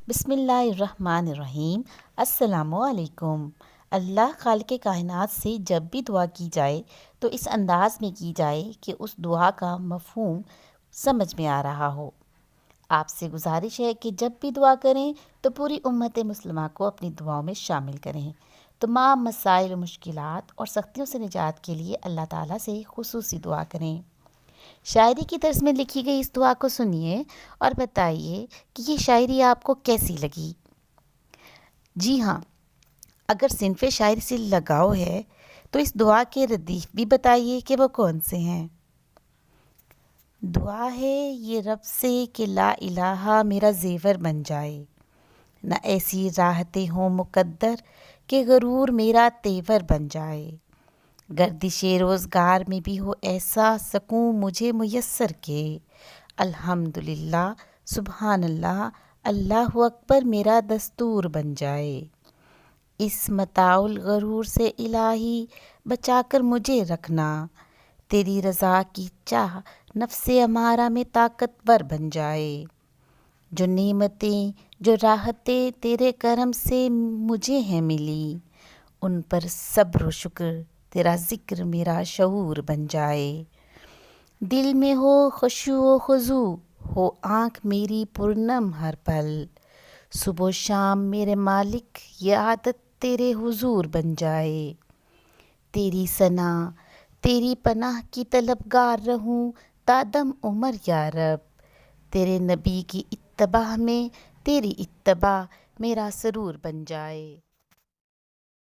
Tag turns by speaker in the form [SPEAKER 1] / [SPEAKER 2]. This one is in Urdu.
[SPEAKER 1] بسم اللہ الرحمن الرحیم۔ السلام علیکم۔ اللہ خالق کائنات سے جب بھی دعا کی جائے تو اس انداز میں کی جائے کہ اس دعا کا مفہوم سمجھ میں آ رہا ہو۔ آپ سے گزارش ہے کہ جب بھی دعا کریں تو پوری امت مسلمہ کو اپنی دعاؤں میں شامل کریں۔ تمام مسائل و مشکلات اور سختیوں سے نجات کے لیے اللہ تعالیٰ سے خصوصی دعا کریں۔ شاعری کی طرز میں لکھی گئی اس دعا کو سنیے اور بتائیے کہ یہ شاعری آپ کو کیسی لگی۔ جی ہاں، اگر صنف شاعری سے لگاؤ ہے تو اس دعا کے ردیف بھی بتائیے کہ وہ کون سے ہیں۔ دعا ہے یہ رب سے کہ لا الہ میرا زیور بن جائے، نہ ایسی راحتیں ہوں مقدر کہ غرور میرا تیور بن جائے، گردش روزگار میں بھی ہو ایسا سکون مجھے میسر کہ الحمدللہ سبحان اللہ اللہ اکبر میرا دستور بن جائے، اس متاع الغرور سے الہی بچا کر مجھے رکھنا، تیری رضا کی چاہ نفس امارہ میں طاقتور بن جائے، جو نعمتیں جو راحتیں تیرے کرم سے مجھے ہیں ملی، ان پر صبر و شکر تیرا ذکر میرا شعور بن جائے، دل میں ہو خشوع و خضوع ہو آنکھ میری پرنم ہر پل، صبح و شام میرے مالک یہ عادت تیرے حضور بن جائے، تیری ثنا تیری پناہ کی طلبگار رہوں تا دم عمر یا رب، تیرے نبی کی اتباع میں تیری اتباع میرا سرور بن جائے۔